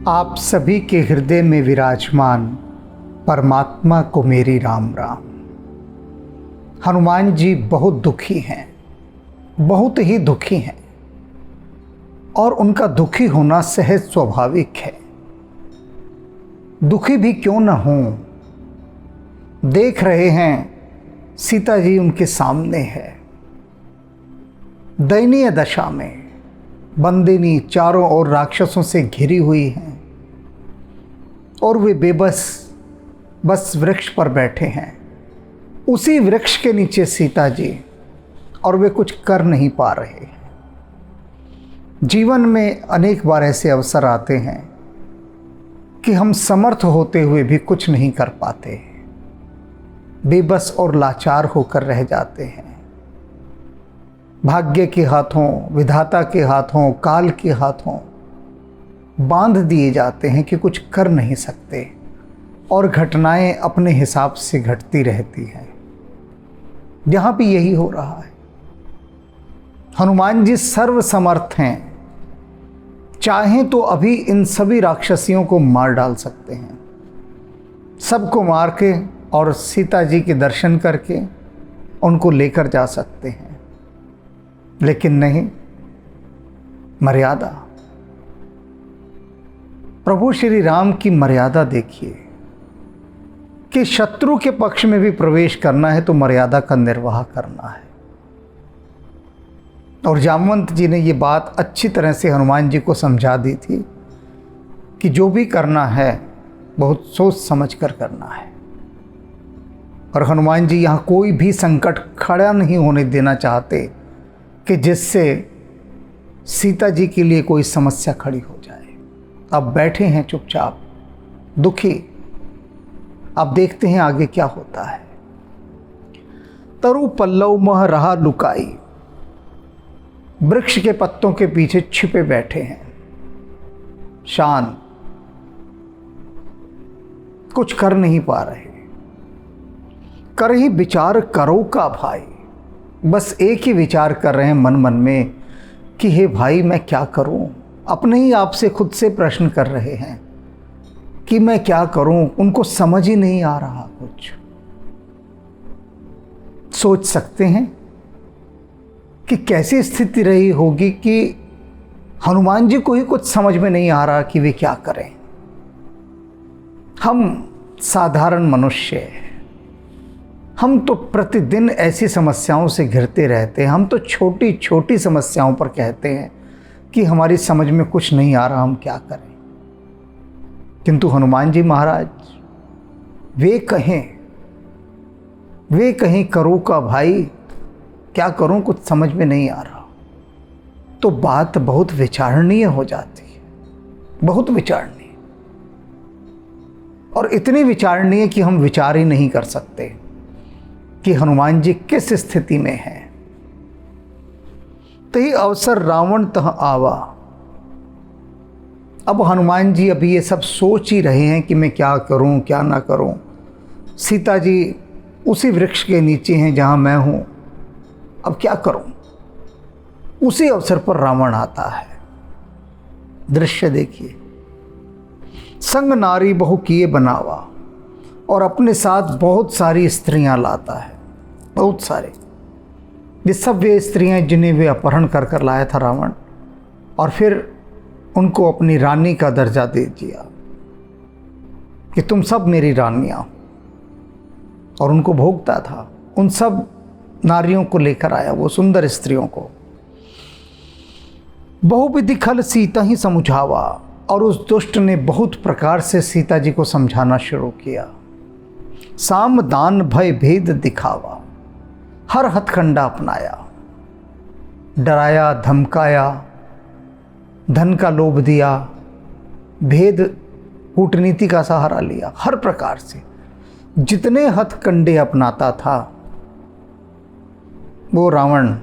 आप सभी के हृदय में विराजमान परमात्मा को मेरी राम राम। हनुमान जी बहुत दुखी हैं, बहुत ही दुखी हैं, और उनका दुखी होना सहज स्वाभाविक है। दुखी भी क्यों न हों, देख रहे हैं सीता जी उनके सामने है, दयनीय दशा में, बंदिनी चारों ओर राक्षसों से घिरी हुई हैं और वे बस वृक्ष पर बैठे हैं। उसी वृक्ष के नीचे सीता जी, और वे कुछ कर नहीं पा रहे हैं। जीवन में अनेक बार ऐसे अवसर आते हैं कि हम समर्थ होते हुए भी कुछ नहीं कर पाते, बेबस और लाचार होकर रह जाते हैं। भाग्य के हाथों, विधाता के हाथों, काल के हाथों बांध दिए जाते हैं कि कुछ कर नहीं सकते, और घटनाएं अपने हिसाब से घटती रहती हैं। यहाँ भी यही हो रहा है। हनुमान जी सर्वसमर्थ हैं, चाहें तो अभी इन सभी राक्षसियों को मार डाल सकते हैं, सबको मार के और सीता जी के दर्शन करके उनको लेकर जा सकते हैं, लेकिन नहीं, मर्यादा। प्रभु श्री राम की मर्यादा देखिए कि शत्रु के पक्ष में भी प्रवेश करना है तो मर्यादा का निर्वाह करना है। और जामवंत जी ने ये बात अच्छी तरह से हनुमान जी को समझा दी थी कि जो भी करना है बहुत सोच समझ कर करना है। और हनुमान जी यहाँ कोई भी संकट खड़ा नहीं होने देना चाहते कि जिससे सीता जी के लिए कोई समस्या खड़ी हो जाए। अब बैठे हैं चुपचाप, दुखी। अब देखते हैं आगे क्या होता है। तरु पल्लव मह रहा लुकाई, वृक्ष के पत्तों के पीछे छिपे बैठे हैं, शांत, कुछ कर नहीं पा रहे। कर ही विचार करो का भाई, बस एक ही विचार कर रहे हैं मन मन में कि हे भाई मैं क्या करूं। अपने ही आप से खुद से प्रश्न कर रहे हैं कि मैं क्या करूं। उनको समझ ही नहीं आ रहा कुछ। सोच सकते हैं कि कैसी स्थिति रही होगी कि हनुमान जी को ही कुछ समझ में नहीं आ रहा कि वे क्या करें। हम साधारण मनुष्य हैं, हम तो प्रतिदिन ऐसी समस्याओं से घिरते रहते हैं। हम तो छोटी छोटी समस्याओं पर कहते हैं कि हमारी समझ में कुछ नहीं आ रहा, हम क्या करें। किंतु हनुमान जी महाराज वे कहें करो का भाई, क्या करूं, कुछ समझ में नहीं आ रहा, तो बात बहुत विचारणीय हो जाती है, बहुत विचारणीय, और इतनी विचारणीय कि हम विचार ही नहीं कर सकते कि हनुमान जी किस स्थिति में हैं। तही अवसर रावण तह आवा। अब हनुमान जी अभी ये सब सोच ही रहे हैं कि मैं क्या करूं, क्या ना करूं। सीता जी उसी वृक्ष के नीचे हैं जहां मैं हूं, अब क्या करूं। उसी अवसर पर रावण आता है। दृश्य देखिए, संग नारी बहु किए बनावा, और अपने साथ बहुत सारी स्त्रियां लाता है, बहुत सारे। ये सब वे स्त्रियां जिन्हें वे अपहरण कर कर लाया था रावण, और फिर उनको अपनी रानी का दर्जा दे दिया कि तुम सब मेरी रानियां, और उनको भोगता था। उन सब नारियों को लेकर आया, वो सुंदर स्त्रियों को। बहुविधि खल सीता ही समझावा, और उस दुष्ट ने बहुत प्रकार से सीता जी को समझाना शुरू किया। साम दान भय भेद दिखावा, हर हथकंडा अपनाया, डराया, धमकाया, धन का लोभ दिया, भेद कूटनीति का सहारा लिया। हर प्रकार से जितने हथकंडे अपनाता था वो रावण,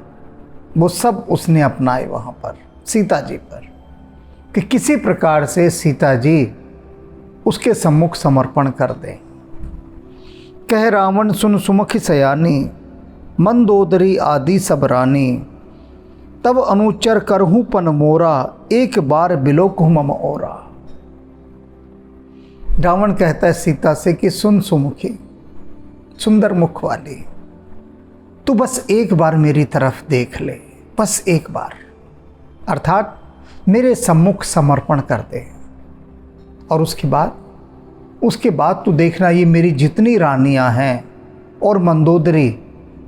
वो सब उसने अपनाए वहाँ पर सीता जी पर, कि किसी प्रकार से सीता जी उसके सम्मुख समर्पण कर दें। कह रावण सुन सुमुखी सयानी, मंदोदरी आदि सब रानी, तब अनुचर करहूँ पन मोरा, एक बार बिलोकहु मम ओरा। रावण कहता है सीता से कि सुन सुमुखी, सुंदर मुख वाली, तू बस एक बार मेरी तरफ देख ले, बस एक बार, अर्थात मेरे सम्मुख समर्पण कर दे। और उसके बाद तू देखना, ये मेरी जितनी रानियां हैं और मंदोदरी,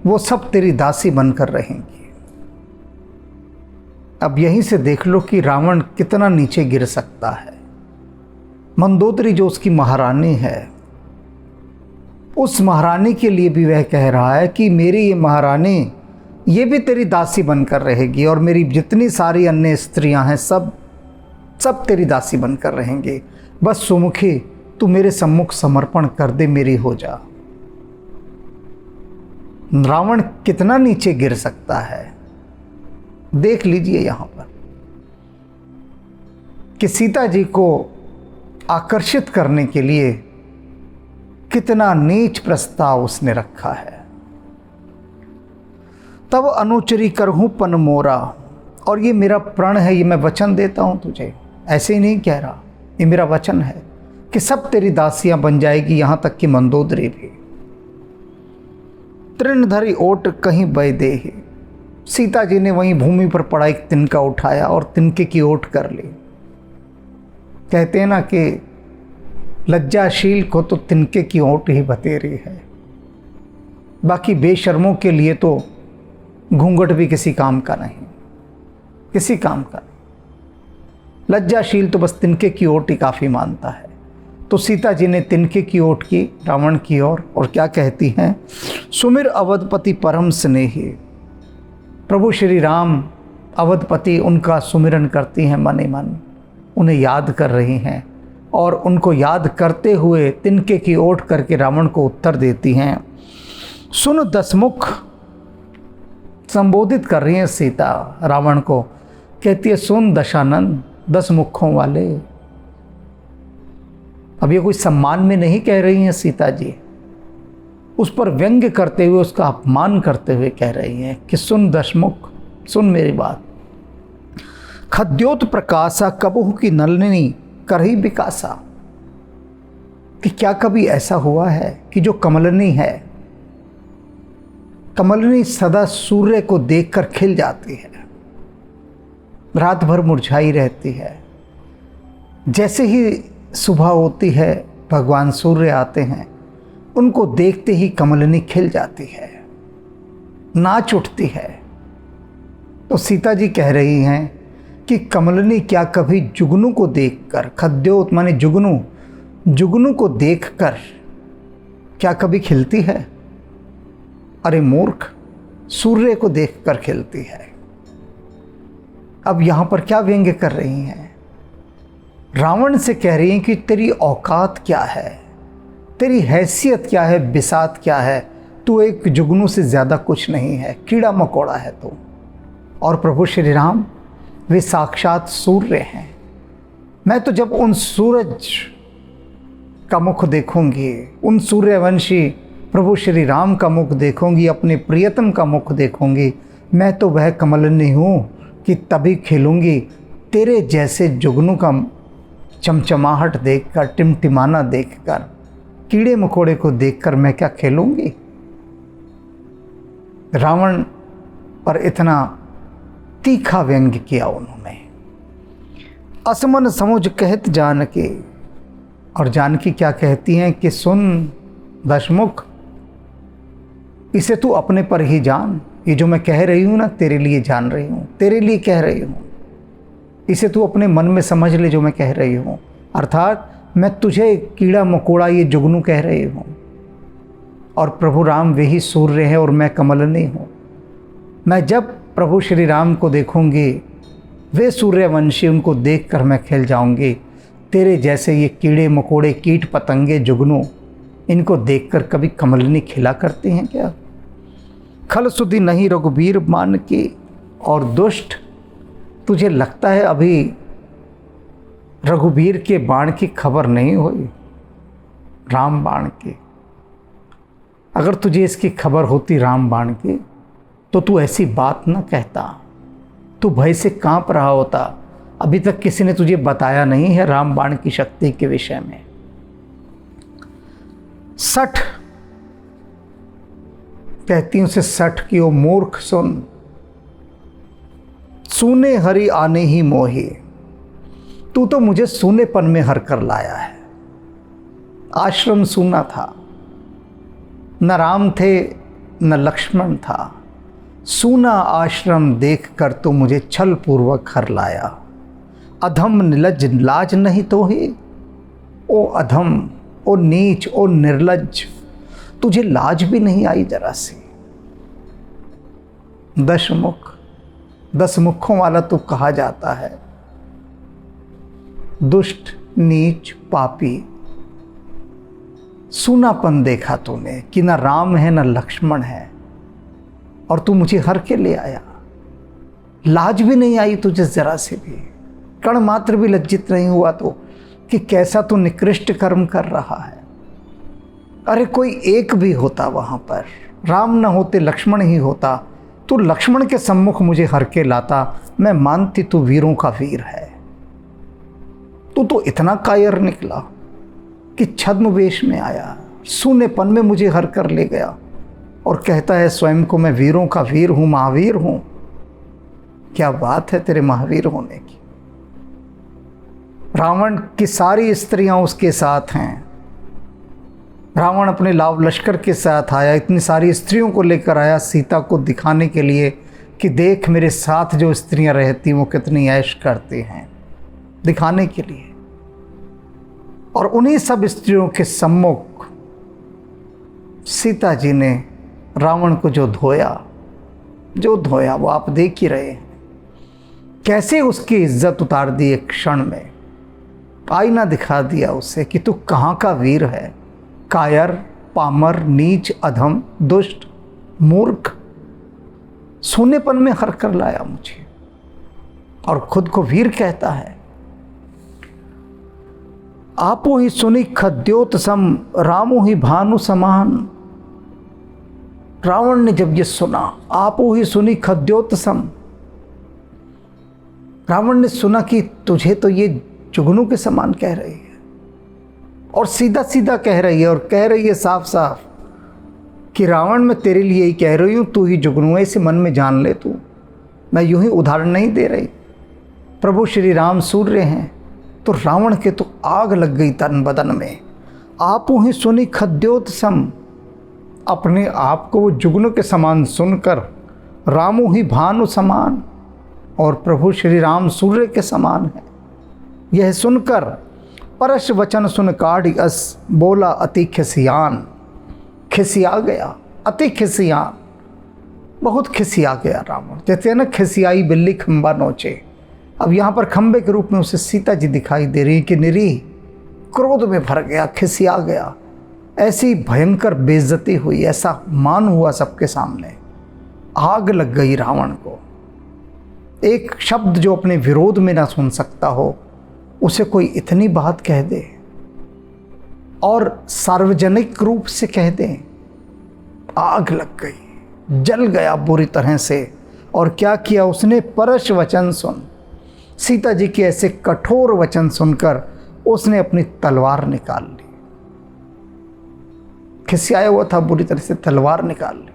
वो सब तेरी दासी बनकर रहेंगी। अब यहीं से देख लो कि रावण कितना नीचे गिर सकता है। मंदोदरी जो उसकी महारानी है, उस महारानी के लिए भी वह कह रहा है कि मेरी ये महारानी, ये भी तेरी दासी बनकर रहेगी, और मेरी जितनी सारी अन्य स्त्रियां हैं सब तेरी दासी बनकर रहेंगे। बस सुमुखी, तू मेरे सम्मुख समर्पण कर दे, मेरी हो जा। रावण कितना नीचे गिर सकता है, देख लीजिए यहां पर कि सीता जी को आकर्षित करने के लिए कितना नीच प्रस्ताव उसने रखा है। तब अनुचरी करहूं पन मोरा, और ये मेरा प्रण है, ये मैं वचन देता हूं तुझे, ऐसे ही नहीं कह रहा, ये मेरा वचन है कि सब तेरी दासियां बन जाएगी, यहां तक कि मंदोदरी भी। तृणधरी ओट कहीं बह दे, सीता जी ने वहीं भूमि पर पड़ा एक तिनका उठाया और तिनके की ओट कर ली। कहते हैं ना कि लज्जाशील को तो तिनके की ओट ही बतेरी है, बाकी बेशर्मों के लिए तो घूंघट भी किसी काम का नहीं, किसी काम का नहीं। लज्जाशील तो बस तिनके की ओट ही काफ़ी मानता है। तो सीता जी ने तिनके की ओट की रावण की ओर, और क्या कहती हैं, सुमिर अवधपति परम स्नेही। प्रभु श्री राम अवधपति, उनका सुमिरन करती हैं मन ही मन, उन्हें याद कर रही हैं, और उनको याद करते हुए तिनके की ओट करके रावण को उत्तर देती हैं। सुन दसमुख, संबोधित कर रही हैं सीता रावण को, कहती है सुन दशानन, 10 मुखों वाले। अब ये कोई सम्मान में नहीं कह रही हैं सीता जी, उस पर व्यंग्य करते हुए, उसका अपमान करते हुए कह रही हैं कि सुन दशमुख, सुन मेरी बात। खद्योत प्रकाशा कबहु की नलिनी करही विकासा, कि क्या कभी ऐसा हुआ है कि जो कमलनी है, कमलनी सदा सूर्य को देखकर खिल जाती है, रात भर मुरझाई रहती है, जैसे ही सुबह होती है भगवान सूर्य आते हैं, उनको देखते ही कमलनी खिल जाती है, नाच उठती है। तो सीता जी कह रही हैं कि कमलनी क्या कभी जुगनू को देखकर, खद्योत माने जुगनू, जुगनू को देखकर क्या कभी खिलती है? अरे मूर्ख, सूर्य को देखकर खिलती है। अब यहां पर क्या व्यंग्य कर रही हैं? रावण से कह रही हैं कि तेरी औकात क्या है, तेरी हैसियत क्या है, बिसात क्या है, तू एक जुगनू से ज़्यादा कुछ नहीं है, कीड़ा मकोड़ा है तू। और प्रभु श्री राम वे साक्षात सूर्य हैं। मैं तो जब उन सूरज का मुख देखूंगी, उन सूर्यवंशी प्रभु श्री राम का मुख देखूंगी, अपने प्रियतम का मुख देखूंगी, मैं तो वह कमलनी हूँ कि तभी खिलूंगी। तेरे जैसे जुगनू का चमचमाहट देखकर, टिमटिमाना देखकर, कीड़े मकोड़े को देखकर मैं क्या खेलूंगी? रावण पर इतना तीखा व्यंग्य किया उन्होंने। असमन समुझ कहत जानकी, और जानकी क्या कहती हैं कि सुन दशमुख, इसे तू अपने पर ही जान, ये जो मैं कह रही हूँ ना, तेरे लिए जान रही हूँ, तेरे लिए कह रही हूँ, इसे तू अपने मन में समझ ले जो मैं कह रही हूँ। अर्थात मैं तुझे कीड़ा मकोड़ा, ये जुगनू कह रही हूँ, और प्रभु राम वही सूर्य है और मैं कमलनी हूँ। मैं जब प्रभु श्री राम को देखूंगी, वे सूर्यवंशी, उनको देखकर मैं खिल जाऊंगी। तेरे जैसे ये कीड़े मकोड़े, कीट पतंगे, जुगनू, इनको देखकर कभी कमलनी खिला करती हैं क्या? खल सुधि नहीं रघुबीर मान की, और दुष्ट, तुझे लगता है अभी रघुबीर के बाण की खबर नहीं हुई, राम बाण की? अगर तुझे इसकी खबर होती राम बाण की, तो तू ऐसी बात न कहता, तू भय से कांप रहा होता। अभी तक किसी ने तुझे बताया नहीं है राम बाण की शक्ति के विषय में। सठ कहती हूं से सठ की ओ मूर्ख सुन, सूने हरि आने ही मोहे। तू तो मुझे सूनेपन में हर कर लाया है। आश्रम सूना था, न राम थे न लक्ष्मण था। सूना आश्रम देख कर तो मुझे छल पूर्वक हर लाया। अधम निलज लाज नहीं तो ही, ओ अधम, ओ नीच, ओ निर्लज, तुझे लाज भी नहीं आई जरा सी। दशमुख, 10 मुखों वाला तो कहा जाता है। दुष्ट, नीच, पापी, सूनापन देखा तूने कि न राम है न लक्ष्मण है, और तू मुझे हर के ले आया। लाज भी नहीं आई तुझे जरा से भी, कण मात्र भी लज्जित नहीं हुआ तो कि कैसा तू निकृष्ट कर्म कर रहा है। अरे कोई एक भी होता वहां पर, राम न होते लक्ष्मण ही होता, तू लक्ष्मण के सम्मुख मुझे हर के लाता, मैं मानती तू वीरों का वीर है। तू तो इतना कायर निकला कि छद्म वेश में आया, सूनेपन में मुझे हर कर ले गया और कहता है स्वयं को मैं वीरों का वीर हूं, महावीर हूं। क्या बात है तेरे महावीर होने की। रावण की सारी स्त्रियां उसके साथ हैं। रावण अपने लाव लश्कर के साथ आया, इतनी सारी स्त्रियों को लेकर आया सीता को दिखाने के लिए कि देख मेरे साथ जो स्त्रियां रहती वो कितनी ऐश करती हैं, दिखाने के लिए। और उन्हीं सब स्त्रियों के सम्मुख सीता जी ने रावण को जो धोया वो आप देख ही रहे हैं। कैसे उसकी इज्जत उतार दी एक क्षण में, आईना दिखा दिया उसे कि तू कहाँ का वीर है। कायर, पामर, नीच, अधम, दुष्ट, मूर्ख, सोनेपन में हर कर लाया मुझे, और खुद को वीर कहता है। आपो ही सुनी खद्योत सम, रामो ही भानु समान। रावण ने जब ये सुना, आपो ही सुनी खद्योत सम, रावण ने सुना कि तुझे तो ये जुगनू के समान कह रही है, और सीधा सीधा कह रही है, और कह रही है साफ साफ कि रावण मैं तेरे लिए ही कह रही हूँ, तू ही जुगनू है, इसे मन में जान ले तू। मैं यूं ही उदाहरण नहीं दे रही। प्रभु श्री राम सूर्य हैं, तो रावण के तो आग लग गई तन बदन में। आपो ही सुनी खद्योत सम, अपने आप को वो जुगनू के समान सुनकर, रामो ही भानु समान, और प्रभु श्री राम सूर्य के समान है, यह सुनकर परश वचन सुन काढ़ी अस, बोला अति खिसियान। खिसिया गया, अति खिसियान, बहुत खिसिया गया रावण। कहते हैं ना खिसियाई बिल्ली खंबा नोचे। अब यहाँ पर खंबे के रूप में उसे सीता जी दिखाई दे रही कि निरीह क्रोध में भर गया, खिसिया गया। ऐसी भयंकर बेइज्जती हुई, ऐसा मान हुआ सबके सामने, आग लग गई रावण को। एक शब्द जो अपने विरोध में ना सुन सकता हो, उसे कोई इतनी बात कह दे और सार्वजनिक रूप से कह दे, आग लग गई, जल गया बुरी तरह से। और क्या किया उसने, परश वचन सुन, सीता जी के ऐसे कठोर वचन सुनकर उसने अपनी तलवार निकाल ली। खिसियाया हुआ था बुरी तरह से, तलवार निकाल ली।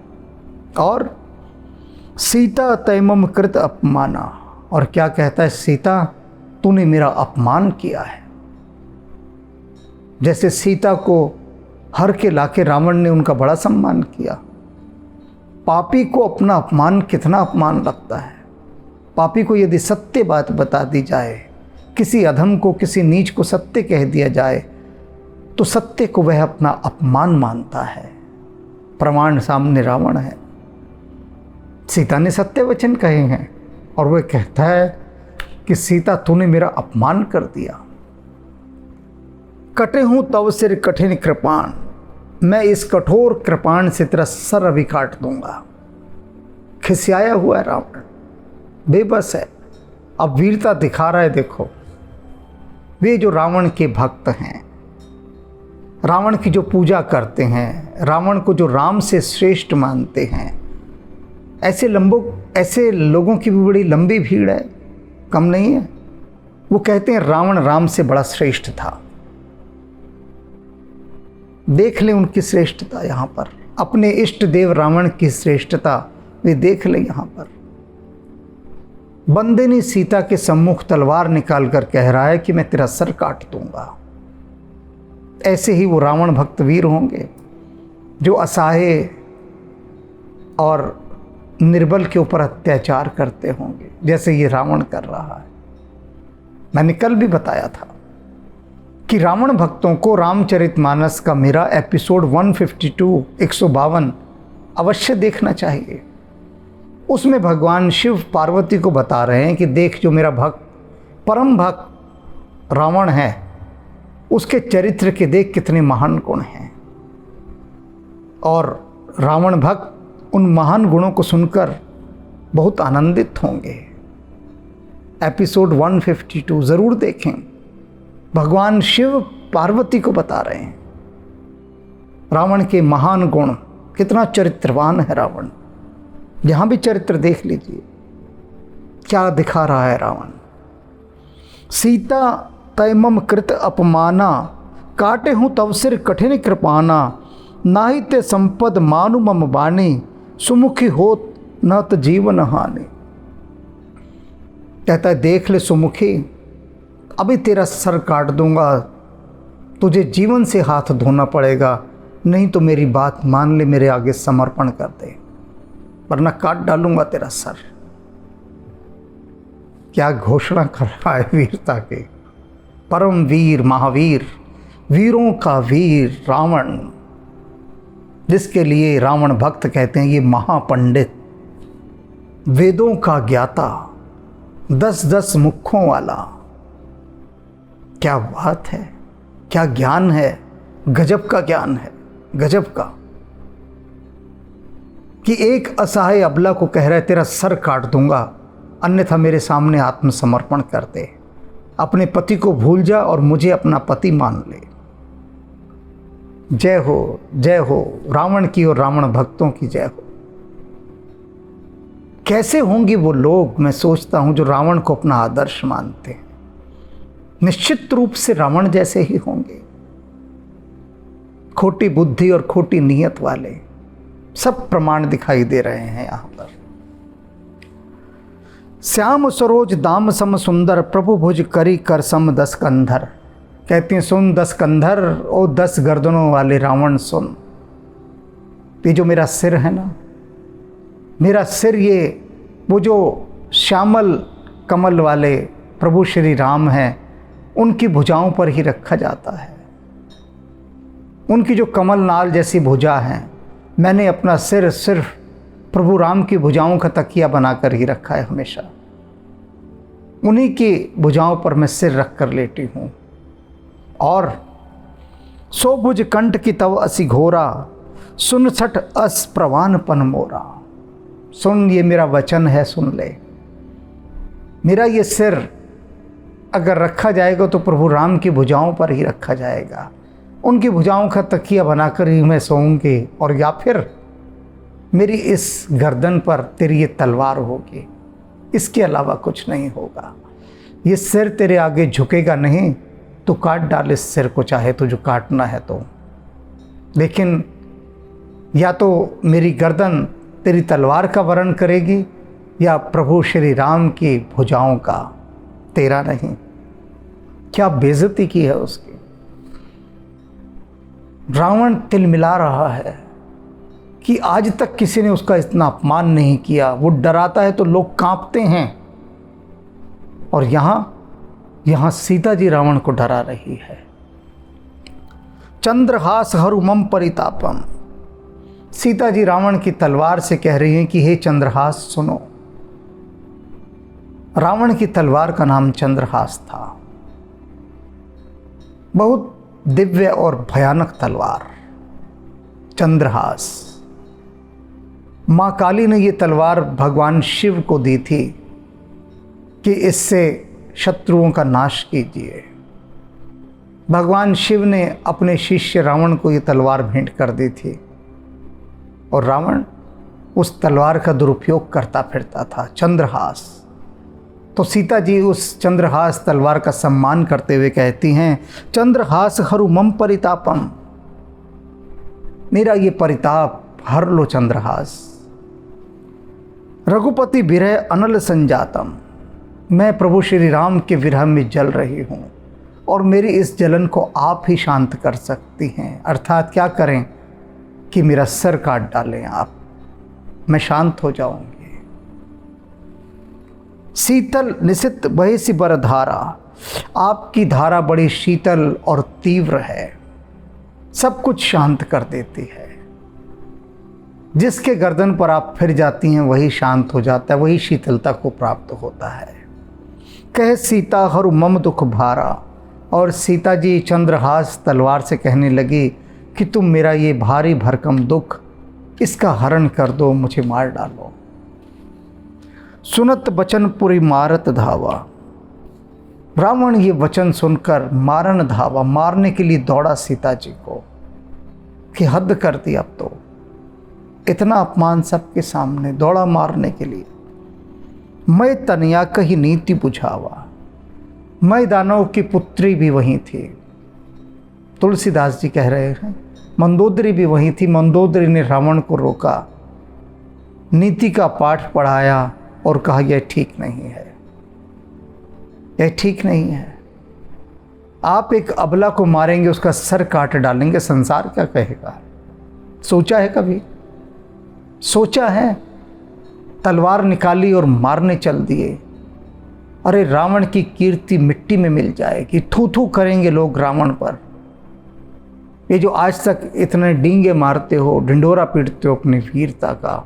और सीता तैमम कृत अपमाना, और क्या कहता है, सीता तूने मेरा अपमान किया है। जैसे सीता को हर के लाके रावण ने उनका बड़ा सम्मान किया। पापी को अपना अपमान कितना अपमान लगता है। पापी को यदि सत्य बात बता दी जाए, किसी अधम को, किसी नीच को सत्य कह दिया जाए, तो सत्य को वह अपना अपमान मानता है। प्रमाण सामने रावण है, सीता ने सत्य वचन कहे हैं, और वह कहता है कि सीता तूने मेरा अपमान कर दिया। कटे हूं तव सिर कठिन कृपाण, मैं इस कठोर कृपाण से तेरा सर अभी काट दूंगा। खिसियाया हुआ है रावण, बेबस है। अब वीरता दिखा रहा है। देखो वे जो रावण के भक्त हैं, रावण की जो पूजा करते हैं, रावण को जो राम से श्रेष्ठ मानते हैं, ऐसे लोगों की भी बड़ी लंबी भीड़ है, कम नहीं है। वो कहते हैं रावण राम से बड़ा श्रेष्ठ था। देख लें उनकी श्रेष्ठता यहाँ पर, अपने इष्ट देव रावण की श्रेष्ठता वे देख लें यहाँ पर। बंदे ने सीता के सम्मुख तलवार निकालकर कह रहा है कि मैं तेरा सर काट दूंगा। ऐसे ही वो रावण भक्त वीर होंगे जो असहाय और निर्बल के ऊपर अत्याचार करते होंगे, जैसे ये रावण कर रहा है। मैंने कल भी बताया था कि रावण भक्तों को रामचरितमानस का मेरा एपिसोड 152 152 अवश्य देखना चाहिए। उसमें भगवान शिव पार्वती को बता रहे हैं कि देख, जो मेरा भक्त परम भक्त रावण है, उसके चरित्र के देख कितने महान गुण हैं। और रावण भक्त उन महान गुणों को सुनकर बहुत आनंदित होंगे। एपिसोड 152 ज़रूर देखें। भगवान शिव पार्वती को बता रहे हैं रावण के महान गुण, कितना चरित्रवान है रावण। यहाँ भी चरित्र देख लीजिए, क्या दिखा रहा है रावण। सीता तैमम कृत अपमाना, काटे हूँ तव सिर कठिन कृपाना, नाहि ते संपद मानु मम बानी, सुमुखी होत न त जीवन हानि। कहता है देख ले सुमुखी, अभी तेरा सर काट दूंगा, तुझे जीवन से हाथ धोना पड़ेगा, नहीं तो मेरी बात मान ले, मेरे आगे समर्पण कर दे, वरना काट डालूंगा तेरा सर। क्या घोषणा कर रहा है वीरता के। परम वीर महावीर, वीरों का वीर रावण, जिसके लिए रावण भक्त कहते हैं ये महापंडित, वेदों का ज्ञाता, 10-10 मुखों वाला। क्या बात है, क्या ज्ञान है, गजब का ज्ञान है, गजब का। कि एक असहाय अबला को कह रहा है तेरा सर काट दूंगा, अन्यथा मेरे सामने आत्मसमर्पण कर दे, अपने पति को भूल जा और मुझे अपना पति मान ले। जय हो रावण की और रावण भक्तों की जय हो। कैसे होंगे वो लोग, मैं सोचता हूं, जो रावण को अपना आदर्श मानते हैं। निश्चित रूप से रावण जैसे ही होंगे, खोटी बुद्धि और खोटी नीयत वाले सब प्रमाण दिखाई दे रहे हैं यहां पर। श्याम सरोज दाम सम सुंदर, प्रभु भुज करी कर सम 10 कंधर। कहते हैं सुन 10 कंधर और 10 गर्दनों वाले रावण सुन। ये जो मेरा सिर है ना, मेरा सिर, ये वो जो श्यामल कमल वाले प्रभु श्री राम हैं, उनकी भुजाओं पर ही रखा जाता है। उनकी जो कमल नाल जैसी भुजा हैं, मैंने अपना सिर सिर्फ प्रभु राम की भुजाओं का तकिया बनाकर ही रखा है हमेशा। उन्हीं की भुजाओं पर मैं सिर रख कर लेटी हूँ। और सो भुज कंठ की तव असी घोरा, सुन सठ अस प्रवान पन मोरा। सुन, ये मेरा वचन है, सुन ले। मेरा ये सिर अगर रखा जाएगा तो प्रभु राम की भुजाओं पर ही रखा जाएगा। उनकी भुजाओं का तकिया बनाकर ही मैं सोऊंगी, और या फिर मेरी इस गर्दन पर तेरी ये तलवार होगी, इसके अलावा कुछ नहीं होगा। ये सिर तेरे आगे झुकेगा नहीं, तो काट डाल इस सिर को, चाहे तुझे काटना है तो। लेकिन या तो मेरी गर्दन तेरी तलवार का वर्ण करेगी, या प्रभु श्री राम की भुजाओं का, तेरा नहीं। क्या बेइज्जती की है उसकी। रावण तिलमिला रहा है कि आज तक किसी ने उसका इतना अपमान नहीं किया। वो डराता है तो लोग कांपते हैं, और यहाँ सीता जी रावण को डरा रही है। चंद्रहास हरु मम परितापम। सीता जी रावण की तलवार से कह रही हैं कि हे चंद्रहास सुनो। रावण की तलवार का नाम चंद्रहास था। बहुत दिव्य और भयानक तलवार चंद्रहास। माँ काली ने ये तलवार भगवान शिव को दी थी कि इससे शत्रुओं का नाश कीजिए। भगवान शिव ने अपने शिष्य रावण को ये तलवार भेंट कर दी थी, और रावण उस तलवार का दुरुपयोग करता फिरता था, चंद्रहास। तो सीता जी उस चंद्रहास तलवार का सम्मान करते हुए कहती हैं, चंद्रहास हरु मम परितापम। मेरा ये परिताप हर लो चंद्रहास। रघुपति विरह अनल संजातम, मैं प्रभु श्री राम के विरह में जल रही हूँ और मेरी इस जलन को आप ही शांत कर सकती हैं। अर्थात क्या करें कि मेरा सर काट डालें आप, मैं शांत हो जाऊंगी। शीतल निशित बहे सी बर धारा, आपकी धारा बड़ी शीतल और तीव्र है, सब कुछ शांत कर देती है। जिसके गर्दन पर आप फिर जाती हैं वही शांत हो जाता है, वही शीतलता को प्राप्त होता है। कह सीता हरु मम दुख भारा, और सीता जी चंद्रहास तलवार से कहने लगी कि तुम मेरा ये भारी भरकम दुख, इसका हरण कर दो, मुझे मार डालो। सुनत बचन पुरी मारत धावा, रावण ये वचन सुनकर मारन धावा, मारने के लिए दौड़ा सीता जी को कि हद कर दी, अब तो इतना अपमान सबके सामने, दौड़ा मारने के लिए। मैं तनया कही नीति बुझावा, मैं दानव की पुत्री भी वहीं थी। तुलसीदास जी कह रहे हैं मंदोदरी भी वहीं थी। मंदोदरी ने रावण को रोका, नीति का पाठ पढ़ाया और कहा यह ठीक नहीं है, यह ठीक नहीं है। आप एक अबला को मारेंगे, उसका सर काट डालेंगे, संसार क्या कहेगा? सोचा है कभी? सोचा है? तलवार निकाली और मारने चल दिए। अरे रावण की कीर्ति मिट्टी में मिल जाएगी, थू थू करेंगे लोग रावण पर। ये जो आज तक इतने डींगे मारते हो, ढिंडोरा पीटते हो अपनी वीरता का,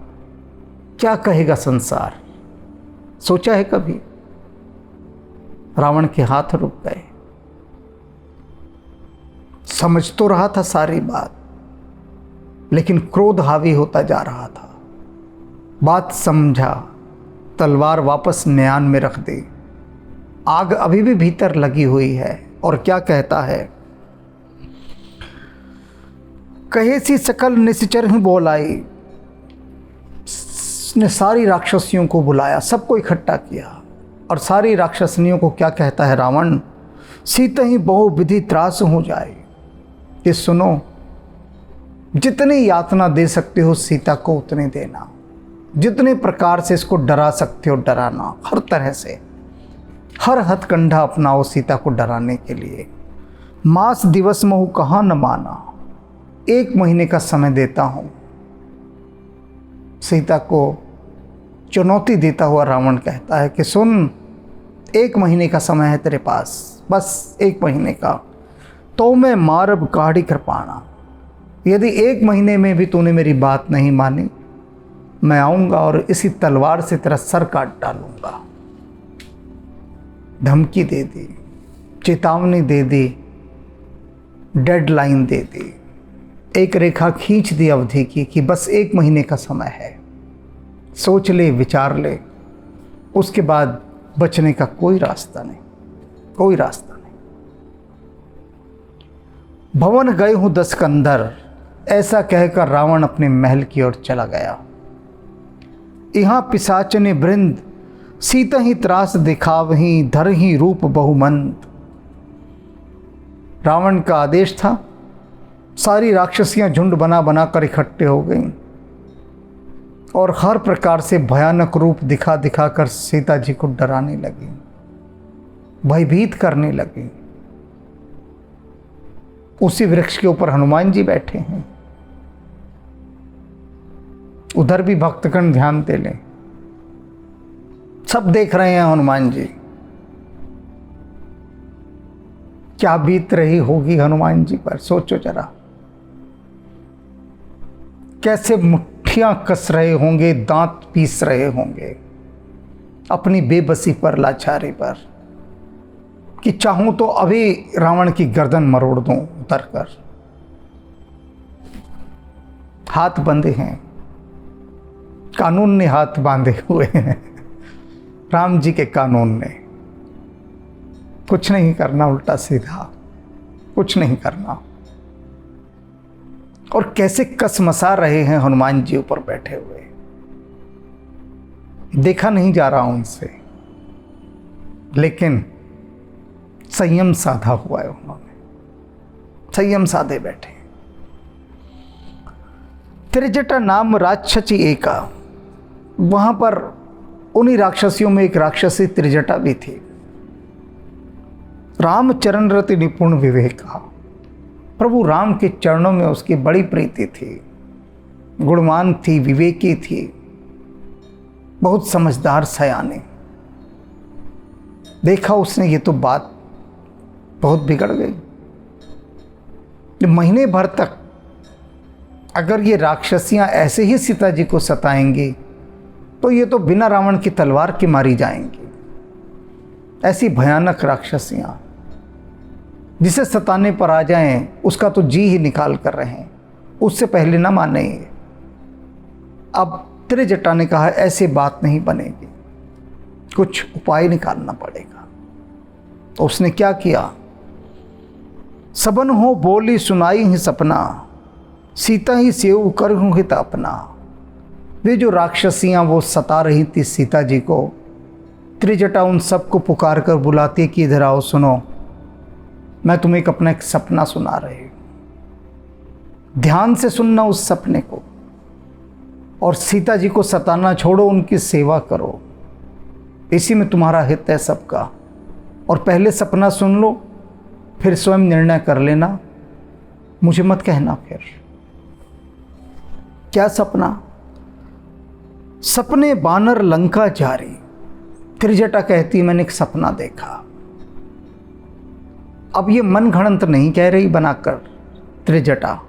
क्या कहेगा संसार? सोचा है कभी? रावण के हाथ रुक गए। समझ तो रहा था सारी बात, लेकिन क्रोध हावी होता जा रहा था। बात समझा, तलवार वापस म्यान में रख दी। आग अभी भी भीतर लगी हुई है और क्या कहता है? कहे सी सकल निश्चर ही बोलाई, ने सारी राक्षसियों को बुलाया, सबको इकट्ठा किया और सारी राक्षसनियों को क्या कहता है रावण? सीता ही बहु विधि त्रास हो जाए। ये सुनो, जितनी यातना दे सकते हो सीता को उतनी देना, जितने प्रकार से इसको डरा सकते हो डराना, हर तरह से हर हथकंडा अपनाओ सीता को डराने के लिए। मास दिवस महु कहाँ न माना, 1 महीने का समय देता हूँ। सीता को चुनौती देता हुआ रावण कहता है कि सुन, 1 महीने का समय है तेरे पास, बस 1 महीने का, तो मैं मारब काढ़ी कृपाणा। यदि 1 महीने में भी तूने मेरी बात नहीं मानी, मैं आऊँगा और इसी तलवार से तेरा सर काट डालूँगा। धमकी दे दी, चेतावनी दे दी, डेडलाइन दे दी, एक रेखा खींच दी अवधि की कि बस 1 महीने का समय है, सोच ले, विचार ले, उसके बाद बचने का कोई रास्ता नहीं, कोई रास्ता नहीं। भवन गए हूँ 10 कंदर, ऐसा कहकर रावण अपने महल की ओर चला गया। यहाँ पिशाचने वृंद, सीता ही त्रास दिखावही, धर ही रूप बहुमंत। रावण का आदेश था, सारी राक्षसियां झुंड बना बना कर इकट्ठे हो गईं और हर प्रकार से भयानक रूप दिखा दिखा कर सीता जी को डराने लगी, भयभीत करने लगी। उसी वृक्ष के ऊपर हनुमान जी बैठे हैं, उधर भी भक्तगण ध्यान दे लें, सब देख रहे हैं हनुमान जी। क्या बीत रही होगी हनुमान जी पर, सोचो जरा। कैसे मुट्ठियां कस रहे होंगे, दांत पीस रहे होंगे अपनी बेबसी पर, लाचारी पर, कि चाहूं तो अभी रावण की गर्दन मरोड़ दूं उतर कर। हाथ बंधे हैं, कानून ने हाथ बांधे हुए हैं, राम जी के कानून ने। कुछ नहीं करना, उल्टा सीधा कुछ नहीं करना। और कैसे कसमसा रहे हैं हनुमान जी ऊपर बैठे हुए, देखा नहीं जा रहा उनसे, लेकिन संयम साधा हुआ है उन्होंने, संयम साधे बैठे। त्रिजटा नाम राक्षसी एका, वहाँ पर उन्हीं राक्षसियों में एक राक्षसी त्रिजटा भी थी। राम चरण रति निपुण विवेका, प्रभु राम के चरणों में उसकी बड़ी प्रीति थी, गुणवान थी, विवेकी थी, बहुत समझदार सयाने। देखा उसने ये तो बात बहुत बिगड़ गई। महीने भर तक अगर ये राक्षसियां ऐसे ही सीता जी को सताएंगी तो ये तो बिना रावण की तलवार के मारी जाएंगी। ऐसी भयानक राक्षसियां जिसे सताने पर आ जाएं उसका तो जी ही निकाल कर रहे हैं, उससे पहले ना मानेंगे। अब त्रिजटा ने कहा ऐसी बात नहीं बनेगी, कुछ उपाय निकालना पड़ेगा। तो उसने क्या किया, सबन हो बोली सुनाई ही सपना, सीता ही सेव कर हूँ हित अपना। वे जो राक्षसियाँ वो सता रही थी सीता जी को, त्रिजटा उन सबको पुकार कर बुलाती कि इधर आओ, सुनो, मैं तुम्हें अपना एक सपना सुना रही हूँ, ध्यान से सुनना उस सपने को, और सीता जी को सताना छोड़ो, उनकी सेवा करो, इसी में तुम्हारा हित है सबका। और पहले सपना सुन लो, फिर स्वयं निर्णय कर लेना, मुझे मत कहना फिर। क्या सपना? सपने बानर लंका जारी। त्रिजटा कहती मैंने एक सपना देखा। अब ये मन घड़ंत नहीं कह रही बनाकर त्रिजटा,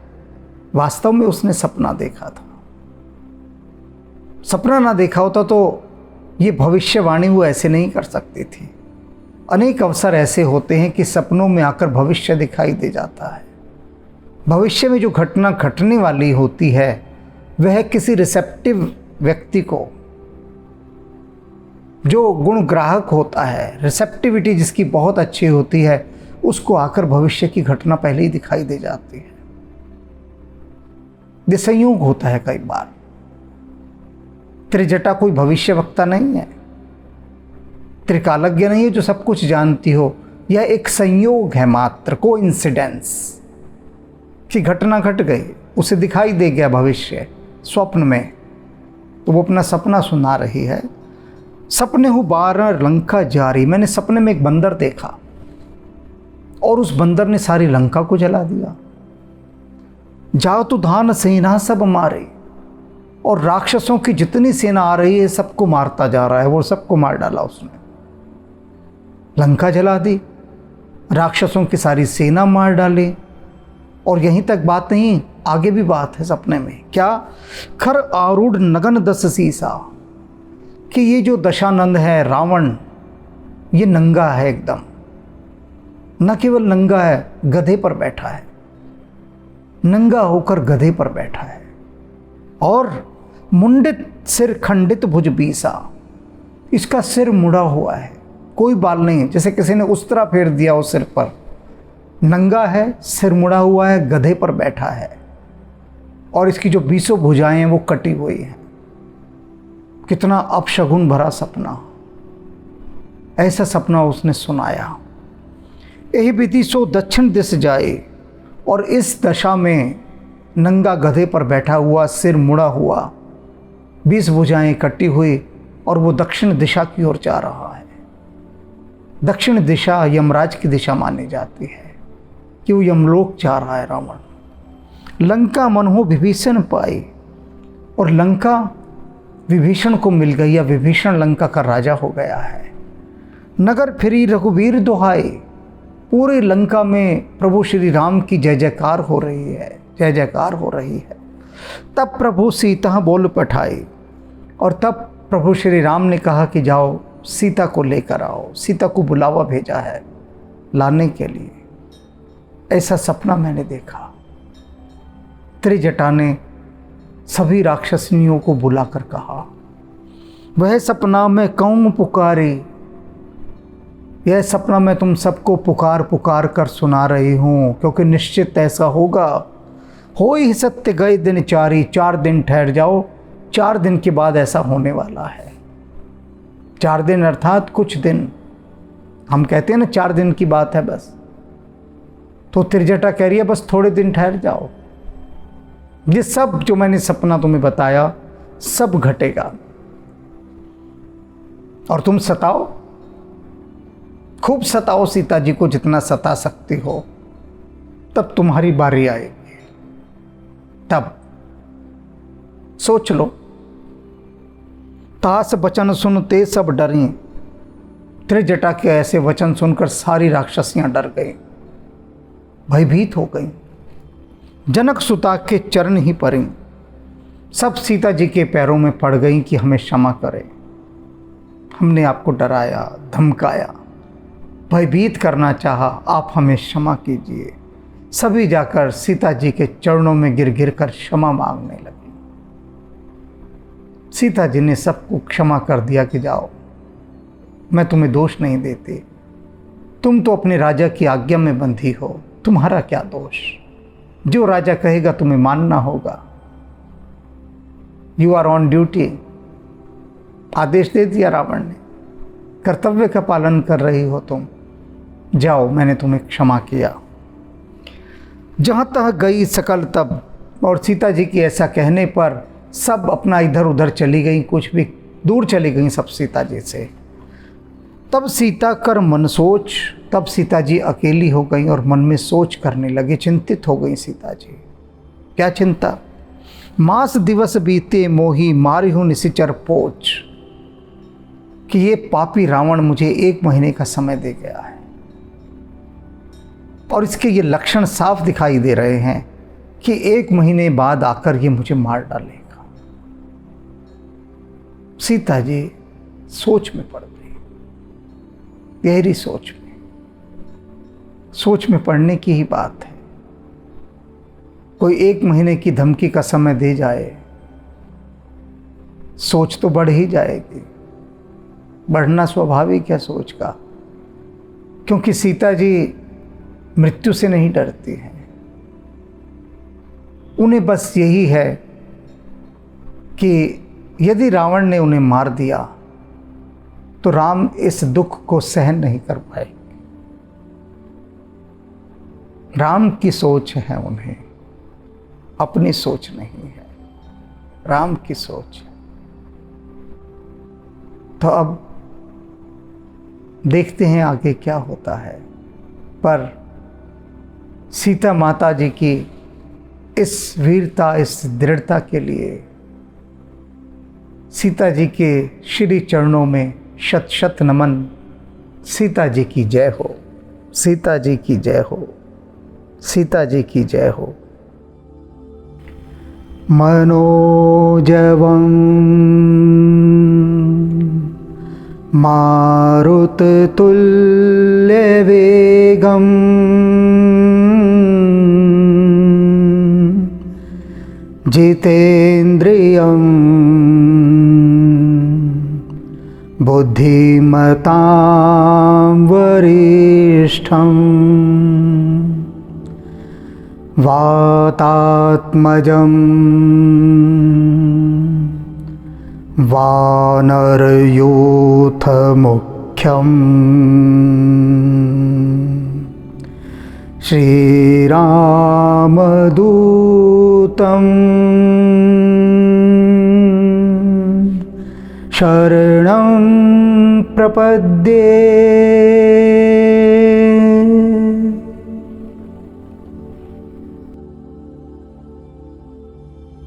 वास्तव में उसने सपना देखा था। सपना ना देखा होता तो ये भविष्यवाणी वो ऐसे नहीं कर सकती थी। अनेक अवसर ऐसे होते हैं कि सपनों में आकर भविष्य दिखाई दे जाता है। भविष्य में जो घटना घटने वाली होती है वह किसी रिसेप्टिव व्यक्ति को, जो गुण ग्राहक होता है, रिसेप्टिविटी जिसकी बहुत अच्छी होती है, उसको आकर भविष्य की घटना पहले ही दिखाई दे जाती है। ये संयोग होता है कई बार। त्रिजटा कोई भविष्य वक्ता नहीं है, त्रिकालज्ञ नहीं है जो सब कुछ जानती हो। यह एक संयोग है मात्र, कोइंसिडेंस, कि घटना घट गई, उसे दिखाई दे गया भविष्य स्वप्न में, तो वो अपना सपना सुना रही है। सपने हो बानर लंका जारी, मैंने सपने में एक बंदर देखा और उस बंदर ने सारी लंका को जला दिया। जाओ तो धान सेना सब मारे, और राक्षसों की जितनी सेना आ रही है सबको मारता जा रहा है, वो सबको मार डाला उसने, लंका जला दी, राक्षसों की सारी सेना मार डाली। और यहीं तक बात नहीं, आगे भी बात है सपने में। क्या? खर आरूढ़ नगन दस सीसा, कि ये जो दशानंद है रावण, ये नंगा है एकदम, न केवल नंगा है, गधे पर बैठा है, नंगा होकर गधे पर बैठा है, और मुंडित सिर खंडित भुज बीसा, इसका सिर मुड़ा हुआ है, कोई बाल नहीं है, जैसे किसी ने उस्तरा फेर दिया हो सिर पर। नंगा है, सिर मुड़ा हुआ है, गधे पर बैठा है, और इसकी जो 20 भुजाएं हैं वो कटी हुई हैं। कितना अपशगुन भरा सपना। ऐसा सपना उसने सुनाया। यही विधि सो दक्षिण दिश जाए, और इस दशा में नंगा गधे पर बैठा हुआ, सिर मुड़ा हुआ, 20 भुजाएं कटी हुई, और वो दक्षिण दिशा की ओर जा रहा है। दक्षिण दिशा यमराज की दिशा मानी जाती है कि वो यमलोक जा रहा है रावण। लंका मन हो विभीषण पाई, और लंका विभीषण को मिल गई, या विभीषण लंका का राजा हो गया है। नगर फिरी रघुवीर दुहाई, पूरे लंका में प्रभु श्री राम की जय जयकार हो रही है, जय जयकार हो रही है। तब प्रभु सीता बोल पठाई, और तब प्रभु श्री राम ने कहा कि जाओ सीता को लेकर आओ, सीता को बुलावा भेजा है लाने के लिए। ऐसा सपना मैंने देखा। त्रिजटा ने सभी राक्षसनियों को बुलाकर कहा, वह सपना मैं कहूँ पुकारी, यह सपना मैं तुम सबको पुकार पुकार कर सुना रही हूँ, क्योंकि निश्चित ऐसा होगा। हो ही सत्य गए दिन चारी, 4 दिन ठहर जाओ, 4 दिन के बाद ऐसा होने वाला है। 4 दिन अर्थात कुछ दिन, हम कहते हैं ना 4 दिन की बात है बस, तो त्रिजटा कह रही है बस थोड़े दिन ठहर जाओ, ये सब जो मैंने सपना तुम्हें बताया सब घटेगा, और तुम सताओ, खूब सताओ सीता जी को, जितना सता सकती हो। तब तुम्हारी बारी आएगी, तब सोच लो। तास वचन सुनते सब डरी, त्रिजटा के ऐसे वचन सुनकर सारी राक्षसियां डर गई, भयभीत हो गई। जनक सुता के चरण ही पड़ी, सब सीता जी के पैरों में पड़ गई कि हमें क्षमा करें, हमने आपको डराया, धमकाया, भयभीत करना चाहा, आप हमें क्षमा कीजिए। सभी जाकर सीता जी के चरणों में गिर गिर कर क्षमा मांगने लगी। सीता जी ने सबको क्षमा कर दिया कि जाओ, मैं तुम्हें दोष नहीं देती, तुम तो अपने राजा की आज्ञा में बंधी हो, तुम्हारा क्या दोष, जो राजा कहेगा तुम्हें मानना होगा। यू आर ऑन ड्यूटी, आदेश दे दिया रावण ने, कर्तव्य का पालन कर रही हो तुम, जाओ, मैंने तुम्हें क्षमा किया। जहाँ तक गई सकल तब, और सीता जी की ऐसा कहने पर सब अपना इधर उधर चली गई, कुछ भी दूर चली गई सब सीता जी से। तब सीता कर मन सोच, तब सीता जी अकेली हो गई और मन में सोच करने लगी, चिंतित हो गई सीता जी। क्या चिंता? मास दिवस बीते मोही मारिहु निशिचर पोच, कि ये पापी रावण मुझे 1 महीने का समय दे गया है, और इसके ये लक्षण साफ दिखाई दे रहे हैं कि 1 महीने बाद आकर ये मुझे मार डालेगा। सीता जी सोच में पड़ गई, गहरी सोच में पड़ने की ही बात है। कोई 1 महीने की धमकी का समय दे जाए, सोच तो बढ़ ही जाएगी, बढ़ना स्वाभाविक है सोच का, क्योंकि सीता जी मृत्यु से नहीं डरती हैं। उन्हें बस यही है कि यदि रावण ने उन्हें मार दिया तो राम इस दुख को सहन नहीं कर पाएंगे। राम की सोच है उन्हें, अपनी सोच नहीं है, राम की सोच है। तो अब देखते हैं आगे क्या होता है। पर सीता माता जी की इस वीरता, इस दृढ़ता के लिए सीता जी के श्री चरणों में शत शत नमन। सीता जी की जय हो, सीता जी की जय हो, सीता जी की जय हो। मनोजवं मारुततुल्यवेगं जितेन्द्रियं बुद्धिमतां वरिष्ठं वातात्मजं वानरयूथमुख्यं श्रीरामदूतं शरणं प्रपद्ये।